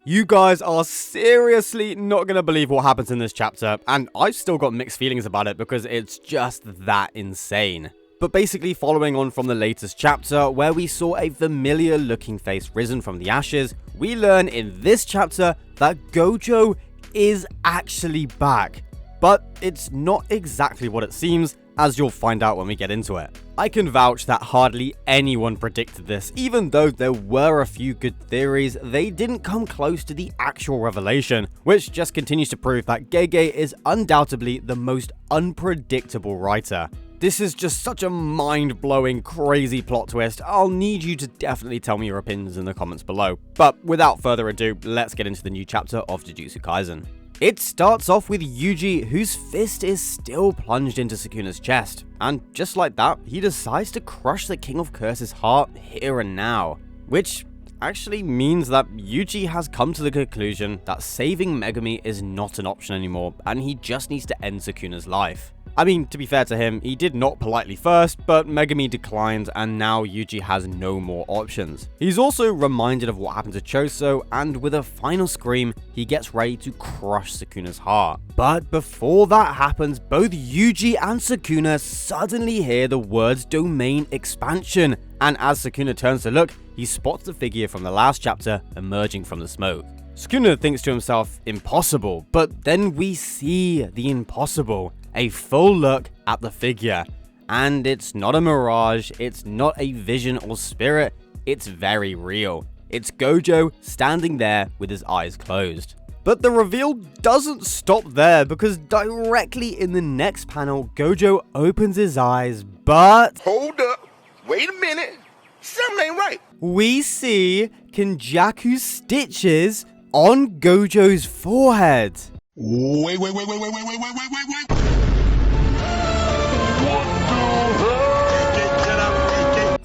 You guys are seriously not going to believe what happens in this chapter, and I've still got mixed feelings about it because it's just that insane. But basically, following on from the latest chapter, where we saw a familiar looking face risen from the ashes, we learn in this chapter that Gojo is actually back. But it's not exactly what it seems, as you'll find out when we get into it. I can vouch that hardly anyone predicted this. Even though there were a few good theories, they didn't come close to the actual revelation, which just continues to prove that JJK is undoubtedly the most unpredictable writer. This is just such a mind-blowing, crazy plot twist. I'll need you to definitely tell me your opinions in the comments below. But without further ado, let's get into the new chapter of Jujutsu Kaisen. It starts off with Yuji, whose fist is still plunged into Sukuna's chest, and just like that, he decides to crush the King of Curse's heart here and now, which actually means that Yuji has come to the conclusion that saving Megumi is not an option anymore, and he just needs to end Sukuna's life. I mean, to be fair to him, he did not politely first, but Megumi declined, and now Yuji has no more options. He's also reminded of what happened to Choso, and with a final scream, he gets ready to crush Sukuna's heart. But before that happens, both Yuji and Sukuna suddenly hear the words domain expansion, and as Sukuna turns to look, he spots the figure from the last chapter emerging from the smoke. Sukuna thinks to himself, impossible, but then we see the impossible. A full look at the figure, and it's not a mirage, it's not a vision or spirit, it's very real. It's Gojo standing there with his eyes closed. But the reveal doesn't stop there, because directly in the next panel, Gojo opens his eyes, but hold up, wait a minute, something ain't right. We see Kenjaku's stitches on Gojo's forehead. Wait.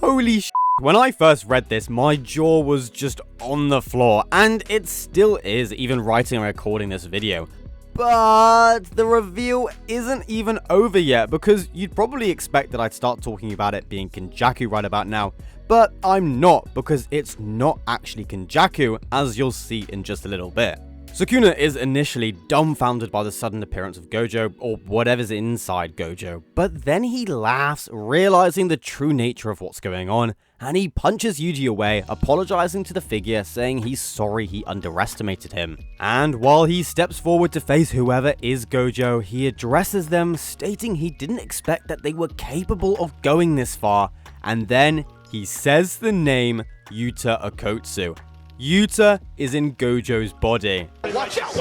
Holy sh**. When I first read this, my jaw was just on the floor, and it still is, even writing and recording this video. But the reveal isn't even over yet, because you'd probably expect that I'd start talking about it being Kenjaku right about now, but I'm not, because it's not actually Kenjaku, as you'll see in just a little bit. Sukuna is initially dumbfounded by the sudden appearance of Gojo, or whatever's inside Gojo, but then he laughs, realizing the true nature of what's going on, and he punches Yuji away, apologizing to the figure, saying he's sorry he underestimated him. And while he steps forward to face whoever is Gojo, he addresses them, stating he didn't expect that they were capable of going this far, and then he says the name Yuta Okotsu. Yuta is in Gojo's body. Watch out.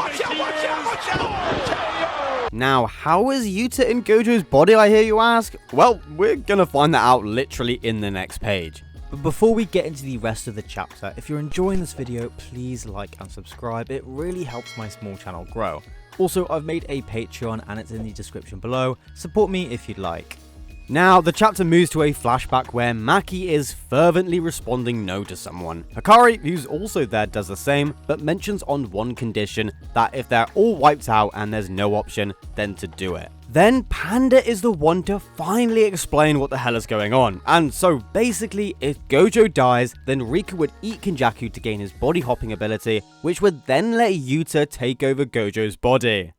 Now, how is Yuta in Gojo's body, I hear you ask? Well, we're gonna find that out literally in the next page. But before we get into the rest of the chapter, if you're enjoying this video, please like and subscribe. It really helps my small channel grow. Also, I've made a Patreon and it's in the description below. Support me if you'd like. Now, the chapter moves to a flashback where Maki is fervently responding no to someone. Hikari, who's also there, does the same, but mentions on one condition, that if they're all wiped out and there's no option, then to do it. Then Panda is the one to finally explain what the hell is going on. And so basically, if Gojo dies, then Rika would eat Kenjaku to gain his body hopping ability, which would then let Yuta take over Gojo's body.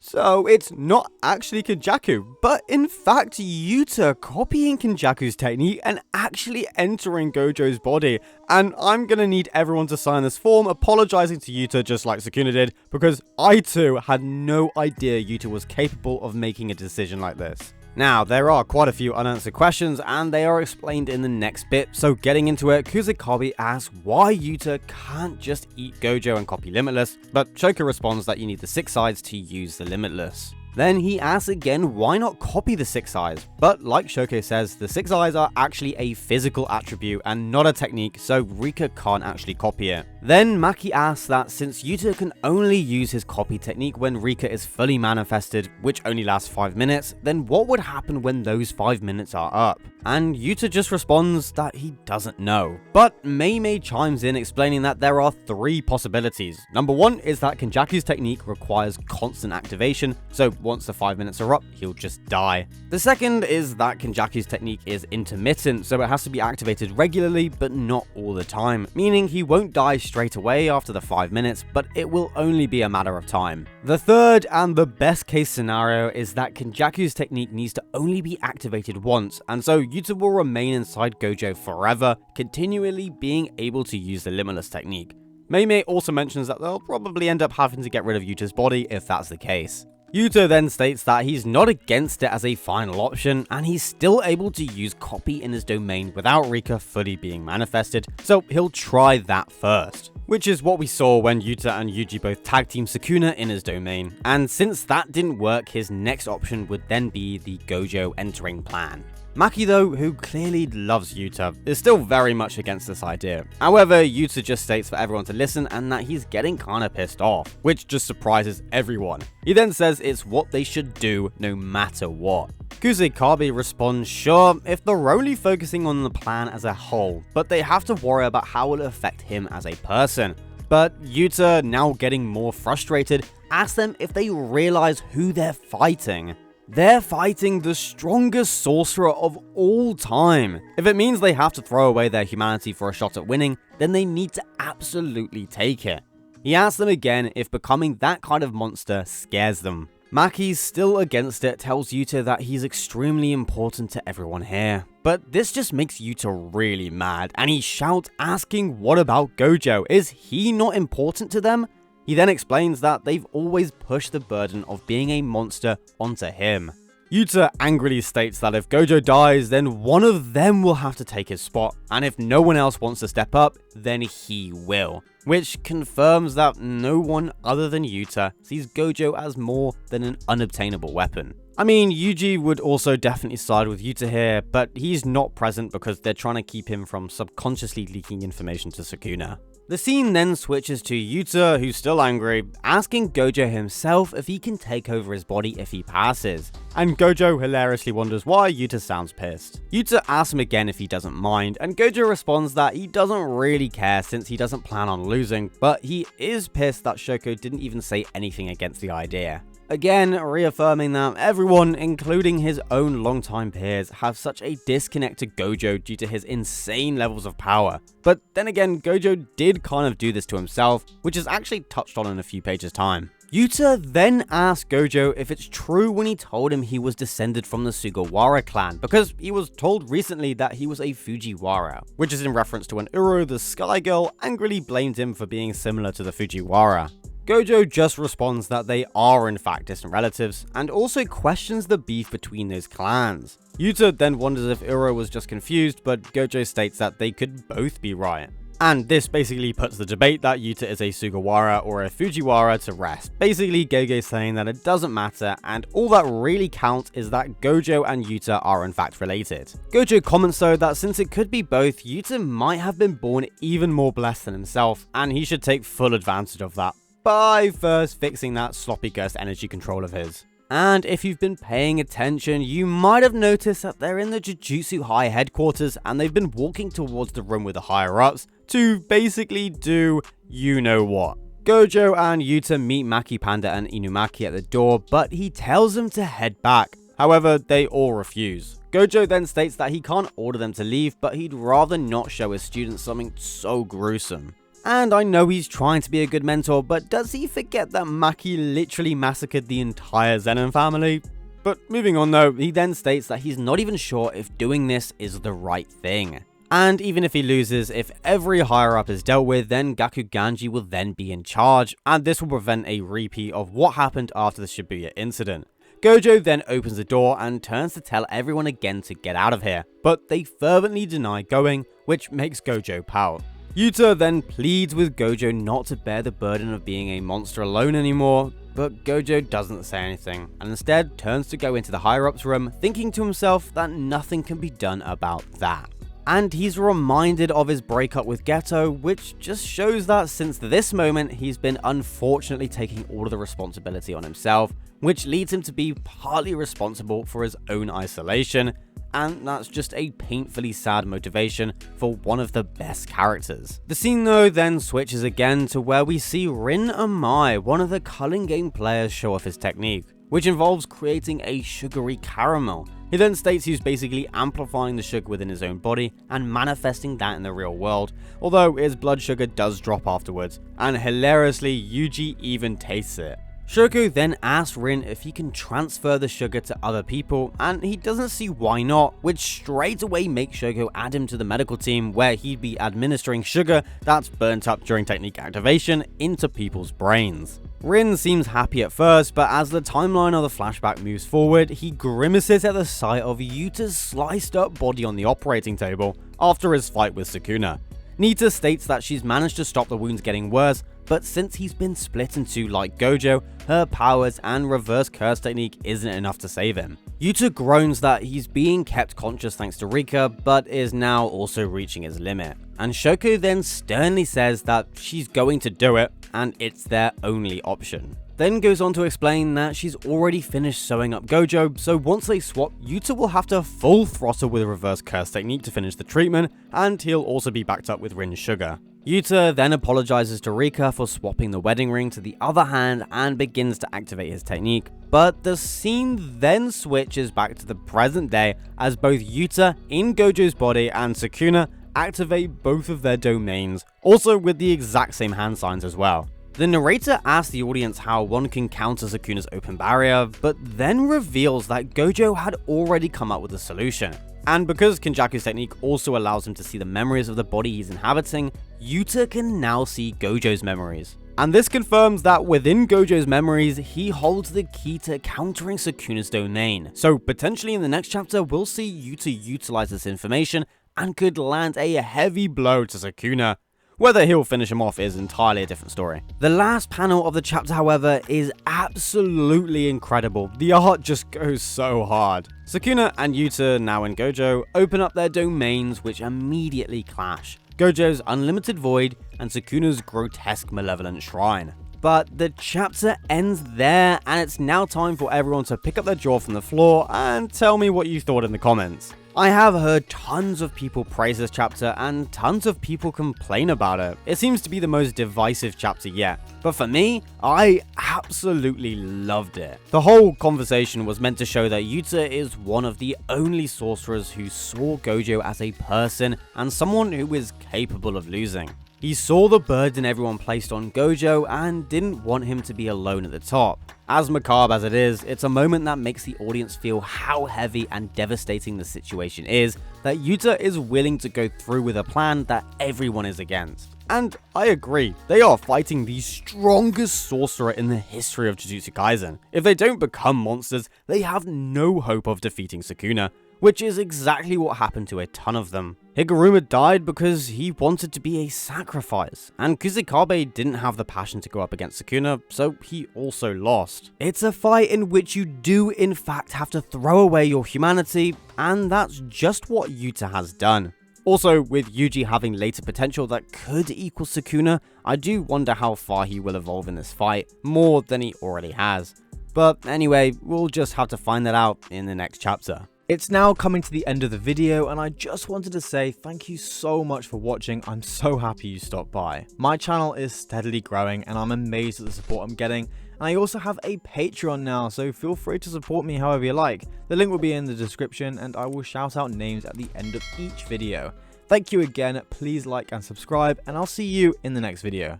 So it's not actually Kenjaku, but in fact Yuta copying Kenjaku's technique and actually entering Gojo's body. And I'm gonna need everyone to sign this form apologizing to Yuta just like Sukuna did, because I too had no idea Yuta was capable of making a decision like this. Now, there are quite a few unanswered questions, and they are explained in the next bit, so getting into it, Kusakabe asks why Yuta can't just eat Gojo and copy Limitless, but Shoko responds that you need the 6 eyes to use the Limitless. Then he asks again why not copy the 6 eyes, but like Shoko says, the 6 eyes are actually a physical attribute and not a technique, so Rika can't actually copy it. Then Maki asks that since Yuta can only use his copy technique when Rika is fully manifested, which only lasts 5 minutes, then what would happen when those 5 minutes are up? And Yuta just responds that he doesn't know. But Mei chimes in explaining that there are 3 possibilities. Number 1 is that Kenjaku's technique requires constant activation, so once the 5 minutes are up, he'll just die. The second is that Kenjaku's technique is intermittent, so it has to be activated regularly but not all the time, meaning he won't die straight away after the 5 minutes, but it will only be a matter of time. The third and the best case scenario is that Kenjaku's technique needs to only be activated once, and so Yuta will remain inside Gojo forever, continually being able to use the limitless technique. Mei also mentions that they'll probably end up having to get rid of Yuta's body if that's the case. Yuta then states that he's not against it as a final option, and he's still able to use copy in his domain without Rika fully being manifested, so he'll try that first. Which is what we saw when Yuta and Yuji both tag team Sukuna in his domain, and since that didn't work, his next option would then be the Gojo entering plan. Maki though, who clearly loves Yuta, is still very much against this idea. However, Yuta just states for everyone to listen and that he's getting kinda pissed off, which just surprises everyone. He then says it's what they should do no matter what. Kusekabe responds, sure, if they're only focusing on the plan as a whole, but they have to worry about how it'll affect him as a person. But Yuta, now getting more frustrated, asks them if they realize who they're fighting. They're fighting the strongest sorcerer of all time. If it means they have to throw away their humanity for a shot at winning, then they need to absolutely take it. He asks them again if becoming that kind of monster scares them. Maki's still against it, tells Yuta that he's extremely important to everyone here. But this just makes Yuta really mad, and he shouts asking what about Gojo? Is he not important to them? He then explains that they've always pushed the burden of being a monster onto him. Yuta angrily states that if Gojo dies, then one of them will have to take his spot, and if no one else wants to step up, then he will. Which confirms that no one other than Yuta sees Gojo as more than an unobtainable weapon. I mean, Yuji would also definitely side with Yuta here, but he's not present because they're trying to keep him from subconsciously leaking information to Sukuna. The scene then switches to Yuta, who's still angry, asking Gojo himself if he can take over his body if he passes. And Gojo hilariously wonders why Yuta sounds pissed. Yuta asks him again if he doesn't mind, and Gojo responds that he doesn't really care since he doesn't plan on losing, but he is pissed that Shoko didn't even say anything against the idea. Again, reaffirming that everyone, including his own longtime peers, have such a disconnect to Gojo due to his insane levels of power. But then again, Gojo did kind of do this to himself, which is actually touched on in a few pages' time. Yuta then asked Gojo if it's true when he told him he was descended from the Sugawara clan, because he was told recently that he was a Fujiwara, which is in reference to when Uro, the Sky Girl, angrily blamed him for being similar to the Fujiwara. Gojo just responds that they are in fact distant relatives, and also questions the beef between those clans. Yuta then wonders if Uro was just confused, but Gojo states that they could both be right. And this basically puts the debate that Yuta is a Sugawara or a Fujiwara to rest. Basically, Gege saying that it doesn't matter, and all that really counts is that Gojo and Yuta are in fact related. Gojo comments though that since it could be both, Yuta might have been born even more blessed than himself, and he should take full advantage of that by first fixing that sloppy ghost energy control of his. And if you've been paying attention, you might have noticed that they're in the Jujutsu High headquarters and they've been walking towards the room with the higher ups to basically do you know what. Gojo and Yuta meet Maki Panda and Inumaki at the door, but he tells them to head back. However, they all refuse. Gojo then states that he can't order them to leave, but he'd rather not show his students something so gruesome. And I know he's trying to be a good mentor, but does he forget that Maki literally massacred the entire Zenon family? But moving on though, he then states that he's not even sure if doing this is the right thing. And even if he loses, if every higher up is dealt with, then Gakuganji will then be in charge, and this will prevent a repeat of what happened after the Shibuya incident. Gojo then opens the door and turns to tell everyone again to get out of here, but they fervently deny going, which makes Gojo pout. Yuta then pleads with Gojo not to bear the burden of being a monster alone anymore, but Gojo doesn't say anything, and instead turns to go into the higher-ups room, thinking to himself that nothing can be done about that. And he's reminded of his breakup with Geto, which just shows that since this moment, he's been unfortunately taking all of the responsibility on himself, which leads him to be partly responsible for his own isolation, and that's just a painfully sad motivation for one of the best characters. The scene though then switches again to where we see Rin Amai, one of the Culling Game players, show off his technique, which involves creating a sugary caramel. He then states he's basically amplifying the sugar within his own body and manifesting that in the real world, although his blood sugar does drop afterwards, and hilariously Yuji even tastes it. Shoko then asks Rin if he can transfer the sugar to other people, and he doesn't see why not, which straight away makes Shoko add him to the medical team where he'd be administering sugar that's burnt up during technique activation into people's brains. Rin seems happy at first, but as the timeline of the flashback moves forward, he grimaces at the sight of Yuta's sliced up body on the operating table after his fight with Sukuna. Nita states that she's managed to stop the wounds getting worse, but since he's been split in two like Gojo, her powers and reverse curse technique isn't enough to save him. Yuta groans that he's being kept conscious thanks to Rika, but is now also reaching his limit. And Shoko then sternly says that she's going to do it, and it's their only option. Then goes on to explain that she's already finished sewing up Gojo, so once they swap, Yuta will have to full throttle with a reverse curse technique to finish the treatment, and he'll also be backed up with Rin's sugar. Yuta then apologizes to Rika for swapping the wedding ring to the other hand and begins to activate his technique, but the scene then switches back to the present day as both Yuta in Gojo's body and Sukuna activate both of their domains, also with the exact same hand signs as well. The narrator asks the audience how one can counter Sukuna's open barrier, but then reveals that Gojo had already come up with a solution. And because Kenjaku's technique also allows him to see the memories of the body he's inhabiting, Yuta can now see Gojo's memories. And this confirms that within Gojo's memories, he holds the key to countering Sukuna's domain. So potentially in the next chapter, we'll see Yuta utilize this information and could land a heavy blow to Sukuna. Whether he'll finish him off is entirely a different story. The last panel of the chapter, however, is absolutely incredible. The art just goes so hard. Sukuna and Yuta, now in Gojo, open up their domains which immediately clash. Gojo's unlimited void and Sukuna's grotesque malevolent shrine. But the chapter ends there, and it's now time for everyone to pick up their jaw from the floor and tell me what you thought in the comments. I have heard tons of people praise this chapter and tons of people complain about it. It seems to be the most divisive chapter yet, but for me, I absolutely loved it. The whole conversation was meant to show that Yuta is one of the only sorcerers who saw Gojo as a person and someone who is capable of losing. He saw the burden everyone placed on Gojo and didn't want him to be alone at the top. As macabre as it is, it's a moment that makes the audience feel how heavy and devastating the situation is that Yuta is willing to go through with a plan that everyone is against. And I agree, they are fighting the strongest sorcerer in the history of Jujutsu Kaisen. If they don't become monsters, they have no hope of defeating Sukuna, which is exactly what happened to a ton of them. Higuruma died because he wanted to be a sacrifice, and Kusakabe didn't have the passion to go up against Sukuna, so he also lost. It's a fight in which you do in fact have to throw away your humanity, and that's just what Yuta has done. Also, with Yuji having later potential that could equal Sukuna, I do wonder how far he will evolve in this fight, more than he already has. But anyway, we'll just have to find that out in the next chapter. It's now coming to the end of the video, and I just wanted to say thank you so much for watching. I'm so happy you stopped by. My channel is steadily growing and I'm amazed at the support I'm getting, and I also have a Patreon now, so feel free to support me however you like. The link will be in the description and I will shout out names at the end of each video. Thank you again, please like and subscribe, and I'll see you in the next video.